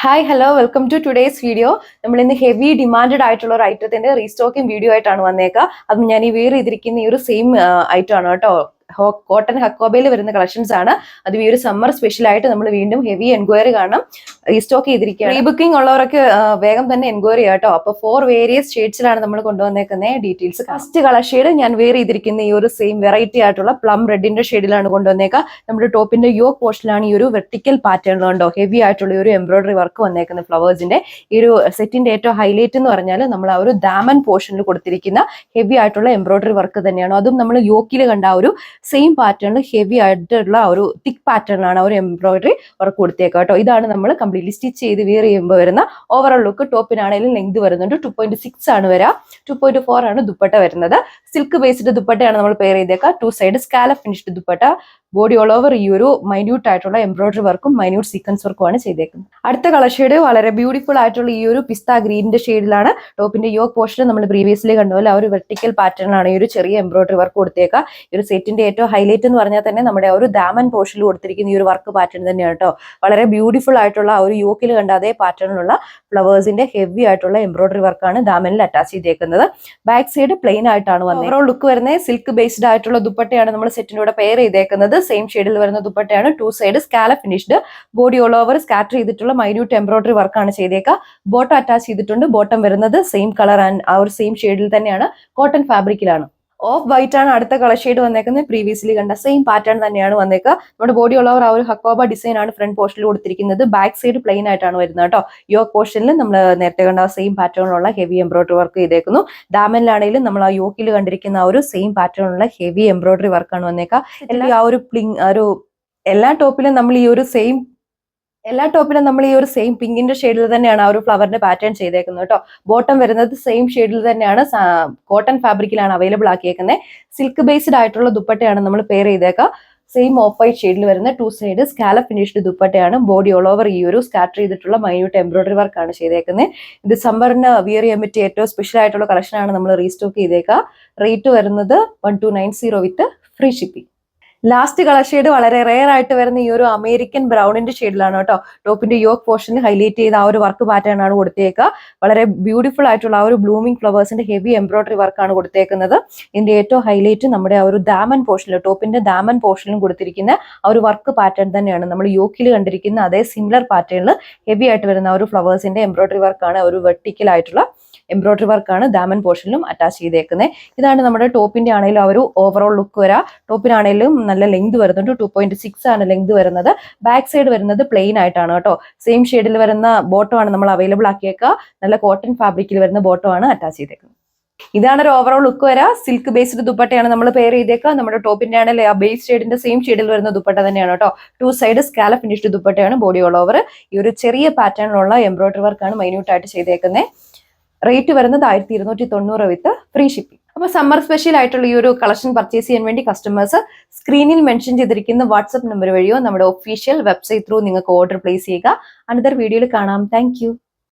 Hi hello welcome to today's video. നമ്മൾ ഇന്ന് heavy demanded ആയിട്ടുള്ള ഒരു ഐറ്റത്തിന്റെ റീസ്റ്റോക്കിംഗ് വീഡിയോ ആയിട്ടാണ് വന്നേക്കുക. അത് ഞാൻ ഈ വേറെ ചെയ്തിരിക്കുന്ന ഈ ഒരു സെയിം ഐറ്റം ആണ് കേട്ടോ. കോട്ടൺ ഹക്കോബയിൽ വരുന്ന കളക്ഷൻസ് ആണ്. അത് ഈ ഒരു സമ്മർ സ്പെഷ്യൽ ആയിട്ട് നമ്മൾ വീണ്ടും ഹെവി എൻക്വയറി കാണാം റീസ്റ്റോക്ക് ചെയ്തിരിക്കുകയാണ്. പ്രീ ബുക്കിംഗ് ഉള്ളവരൊക്കെ വേഗം തന്നെ എൻക്വയറി കേട്ടോ. അപ്പോൾ 4 വേരിയസ് ഷെയ്ഡ്സിലാണ് നമ്മൾ കൊണ്ടുവന്നേക്കുന്ന ഡീറ്റെയിൽസ്. ഫസ്റ്റ് കളർ ഷെയ്ഡ് ഞാൻ വേറെ ചെയ്തിരിക്കുന്ന ഈ ഒരു സെയിം വെറൈറ്റി ആയിട്ടുള്ള പ്ലം റെഡിന്റെ ഷെയ്ഡിലാണ് കൊണ്ടുവന്നേക്കുക. നമ്മുടെ ടോപ്പിന്റെ യോക്ക് പോർഷനിലാണ് ഈ ഒരു വെർട്ടിക്കൽ പാറ്റേൺ ഉണ്ടോ ഹെവി ആയിട്ടുള്ള ഒരു എംബ്രോയിഡറി വർക്ക് വന്നേക്കുന്ന ഫ്ലവേഴ്സിന്റെ. ഈ ഒരു സെറ്റിന്റെ ഏറ്റവും ഹൈലൈറ്റ് എന്ന് പറഞ്ഞാൽ നമ്മൾ ആ ഒരു ദാമൻ പോർഷനിൽ കൊടുത്തിരിക്കുന്ന ഹെവി ആയിട്ടുള്ള എംബ്രോയിഡറി വർക്ക് തന്നെയാണ്. അതും നമ്മൾ യോക്കിൽ കണ്ട ആ ഒരു സെയിം പാറ്റേണിൽ ഹെവി ആയിട്ടുള്ള ഒരു തിക്ക് പാറ്റേണിലാണ് ഒരു എംബ്രോയിഡറി വർക്ക് കൊടുത്തേക്കുക കേട്ടോ. ഇതാണ് നമ്മൾ കംപ്ലീറ്റ്ലി സ്റ്റിച്ച് ചെയ്ത് വെയർ ചെയ്യുമ്പോൾ വരുന്ന ഓവറോൾ ലുക്ക്. ടോപ്പിനാണെങ്കിലും ലെങ്ത് വരുന്നുണ്ട് 2.6 ആണ് വരിക. 2.4 ആണ് ദുപ്പട്ട വരുന്നത്. സിൽക്ക് ബേസ്ഡ് ദുപ്പട്ടയാണ് നമ്മൾ പെയർ ചെയ്തേക്കുക. 2 side scallop finished dupatta. Body all over ഈ ഒരു മൈന്യൂട്ട് ആയിട്ടുള്ള എംബ്രോയിഡറി വർക്കും മൈന്യൂട്ട് സീക്വൻസ് വർക്കും ആണ് ചെയ്തേക്കുന്നത്. അടുത്ത കളർ ഷെയ്ഡ് വളരെ ബ്യൂട്ടിഫുൾ ആയിട്ടുള്ള ഈ ഒരു പിസ്ത ഗ്രീനിന്റെ ഷെയ്ഡിലാണ്. ടോപ്പിന്റെ യോക്ക് പോർഷൻ നമ്മൾ പ്രീവിയസ്ലി കണ്ടുപോലെ ആ ഒരു വെർട്ടിക്കൽ പാറ്റേണിലാണ് ഈ ഒരു ചെറിയ എംബ്രോയിഡറി വർക്ക് കൊടുത്തേക്കുക. ഈ ഒരു സെറ്റിന്റെ ഏറ്റവും ഹൈലൈറ്റ് എന്ന് പറഞ്ഞാൽ തന്നെ നമ്മുടെ ഒരു ദാമൻ പോർഷനിൽ കൊടുത്തിരിക്കുന്ന ഈ ഒരു വർക്ക് പാറ്റേൺ തന്നെയാണ് കേട്ടോ. വളരെ ബ്യൂട്ടിഫുൾ ആയിട്ടുള്ള ആ ഒരു യോക്കിൽ കണ്ട അതേ പാറ്റേണിലുള്ള ഫ്ലവേഴ്സിന്റെ ഹെവി ആയിട്ടുള്ള എംബ്രോയിഡറി വർക്കാണ് ദാമനിൽ അറ്റാച്ച് ചെയ്തേക്കുന്നത്. ബാക്ക് സൈഡ് പ്ലെയിൻ ആയിട്ടാണ് വന്നത്. ഓവറോൾ ലുക്ക് വരുന്നത് സിൽക്ക് ബേസ്ഡ് ആയിട്ടുള്ള ദുപ്പട്ടയാണ് നമ്മൾ സെറ്റിന്റെ കൂടെ പെയർ ചെയ്തേക്കുന്നത്. സെയിം ഷെയ്ഡിൽ വരുന്ന ദുപ്പട്ടയാണ്. 2 side scallop finished. Body all over scatter ചെയ്തിട്ടുള്ള മൈന്യൂട്ട് എംബ്രോയിഡറി വർക്കാണ് ചെയ്തേക്കുക. ബോട്ടം അറ്റാച്ച് ചെയ്തിട്ടുണ്ട്. ബോട്ടം വരുന്നത് സെയിം കളർ ആൻഡ് ആ ഒരു സെയിം ഷെയ്ഡിൽ തന്നെയാണ്. കോട്ടൺ ഫാബ്രിക്കിലാണ്. ഓഫ് വൈറ്റ് ആണ് അടുത്ത കളർ ഷെയ്ഡ് വന്നേക്കുന്നത്. പ്രീവിയസ്ലി കണ്ട സെയിം പാറ്റേൺ തന്നെയാണ് വന്നേക്കുക. നമ്മുടെ ബോഡി ഉള്ളവർ ആ ഒരു ഹക്കോബ ഡിസൈൻ ആണ് ഫ്രണ്ട് പോർഷനിൽ കൊടുത്തിരിക്കുന്നത്. ബാക്ക് സൈഡ് പ്ലെയിൻ ആയിട്ടാണ് വരുന്നത് കേട്ടോ. യോക്ക് പോർഷനിൽ നമ്മൾ നേരത്തെ കണ്ട സെയിം പാറ്റേണിലുള്ള ഹെവി എംബ്രോയിഡറി വർക്ക് ചെയ്തേക്കുന്നു. ഡാമനിലാണെങ്കിലും നമ്മൾ ആ യോക്കിൽ കണ്ടിരിക്കുന്ന ആ ഒരു സെയിം പാറ്റേണിലുള്ള ഹെവി എംബ്രോയിഡറി വർക്കാണ് വന്നേക്കുക. എല്ലാ ടോപ്പിലും നമ്മൾ ഈ ഒരു സെയിം പിങ്കിന്റെ ഷെയ്ഡിൽ തന്നെയാണ് ആ ഒരു ഫ്ലവറിന്റെ പാറ്റേൺ ചെയ്തേക്കുന്നത് കേട്ടോ. ബോട്ടം വരുന്നത് സെയിം ഷെയ്ഡിൽ തന്നെയാണ്. കോട്ടൺ ഫാബ്രിക്കിലാണ് അവൈലബിൾ ആക്കിയേക്കുന്നത്. സിൽക്ക് ബേസ്ഡ് ആയിട്ടുള്ള ദുപ്പട്ടയാണ് നമ്മൾ പെയർ ചെയ്തേക്കുക. സെയിം ഓഫ് വൈറ്റ് ഷെയ്ഡിൽ വരുന്ന 2 സൈഡ് സ്കാലപ്പ് ഫിനിഷ്ഡ് ദുപ്പട്ടയാണ്. ബോഡി ഓൾ ഓവർ ഈ ഒരു സ്കാറ്റർ ചെയ്തിട്ടുള്ള മൈന്യൂട്ട് എംബ്രോയിഡറി വർക്കാണ് ചെയ്തേക്കുന്നത്. ഇത് സമ്മറിന് വിയർ ചെയ്യാൻ പറ്റിയ ഏറ്റവും സ്പെഷ്യൽ ആയിട്ടുള്ള കളക്ഷനാണ് നമ്മൾ റീസ്റ്റോക്ക് ചെയ്തേക്കുക. റേറ്റ് വരുന്നത് 1290 വിത്ത് free shipping. Last colour shade വളരെ റെയർ ആയിട്ട് വരുന്ന ഈ ഒരു അമേരിക്കൻ ബ്രൗണിന്റെ ഷെയ്ഡിലാണ് കേട്ടോ. ടോപ്പിന്റെ യോക്ക് പോർഷനിൽ ഹൈലൈറ്റ് ചെയ്ത ആ ഒരു വർക്ക് പാറ്റേൺ ആണ് കൊടുത്തേക്കുക. വളരെ ബ്യൂട്ടിഫുൾ ആയിട്ടുള്ള ആ ഒരു ബ്ലൂമിംഗ് ഫ്ലവേഴ്സിന്റെ ഹെവി എംബ്രോയിഡറി വർക്കാണ് കൊടുത്തേക്കുന്നത്. ഇതിന്റെ ഏറ്റവും ഹൈലൈറ്റ് നമ്മുടെ ആ ഒരു ദാമൻ പോർഷനിൽ ടോപ്പിന്റെ ദാമൻ പോർഷനിലും കൊടുത്തിരിക്കുന്ന ആ ഒരു വർക്ക് പാറ്റേൺ തന്നെയാണ്. നമ്മൾ യോക്കിൽ കണ്ടിരിക്കുന്ന അതേ സിമിലർ പാറ്റേണിൽ ഹെവി ആയിട്ട് വരുന്ന ആ ഒരു ഫ്ലവേഴ്സിന്റെ എംബ്രോയിഡറി വർക്കാണ്. ഒരു വെർട്ടിക്കൽ ആയിട്ടുള്ള എംബ്രോയിഡറി വർക്കാണ് ദാമൻ പോർഷനിലും അറ്റാച്ച് ചെയ്തേക്കുന്നത്. ഇതാണ് നമ്മുടെ ടോപ്പിന്റെ ആണെങ്കിലും ആ ഒരു ഓവറോൾ ലുക്ക് വരാം. ടോപ്പിനാണെങ്കിലും നല്ല ലെങ്ത് വരുന്നുണ്ട്. 2.6 ആണ് ലെങ്ത് വരുന്നത്. ബാക്ക് സൈഡ് വരുന്നത് പ്ലെയിൻ ആയിട്ടാണ് കേട്ടോ. സെയിം ഷെയ്ഡിൽ വരുന്ന ബോട്ടം ആണ് നമ്മൾ അവൈലബിൾ ആക്കിയേക്കുക. നല്ല കോട്ടൺ ഫാബ്രിക്കിൽ വരുന്ന ബോട്ടം ആണ് അറ്റാച്ച് ചെയ്തേക്കുന്നത്. ഇതാണ് ഒരു ഓവറോൾ ലുക്ക് വരാം. സിൽക്ക് ബേസ്ഡ് ദുപ്പട്ടയാണ് നമ്മൾ പെയർ ചെയ്തേക്കുക. നമ്മുടെ ടോപ്പിന്റെ ആണെങ്കിൽ ആ ബേസ് ഷെയ്ഡിന്റെ സെയിം ഷെയ്ഡിൽ വരുന്ന ദുപ്പട്ട തന്നെയാണ് കേട്ടോ. 2 സൈഡ് സ്കാലപ്പ് ഫിനിഷ്ഡ് ദുപ്പട്ടയാണ്. ബോഡി ഓൾ ഓവർ ഈ ഒരു ചെറിയ പാറ്റേണിലുള്ള എംബ്രോയിഡറി വർക്കാണ് മൈന്യൂട്ട് ആയിട്ട് ചെയ്തേക്കുന്നത്. റേറ്റ് വരുന്നത് 1290 വിത്ത് ഫ്രീ ഷിപ്പിംഗ്. അപ്പോൾ സമ്മർ സ്പെഷ്യൽ ആയിട്ടുള്ള ഈ ഒരു കളക്ഷൻ പർച്ചേസ് ചെയ്യാൻ വേണ്ടി കസ്റ്റമേഴ്സ് സ്ക്രീനിൽ മെൻഷൻ ചെയ്തിരിക്കുന്ന വാട്സ്ആപ്പ് നമ്പർ വഴിയോ നമ്മുടെ ഒഫീഷ്യൽ വെബ്സൈറ്റ് ത്രൂ നിങ്ങൾക്ക് ഓർഡർ പ്ലേസ് ചെയ്യുക. അനദർ വീഡിയോയിൽ കാണാം. താങ്ക്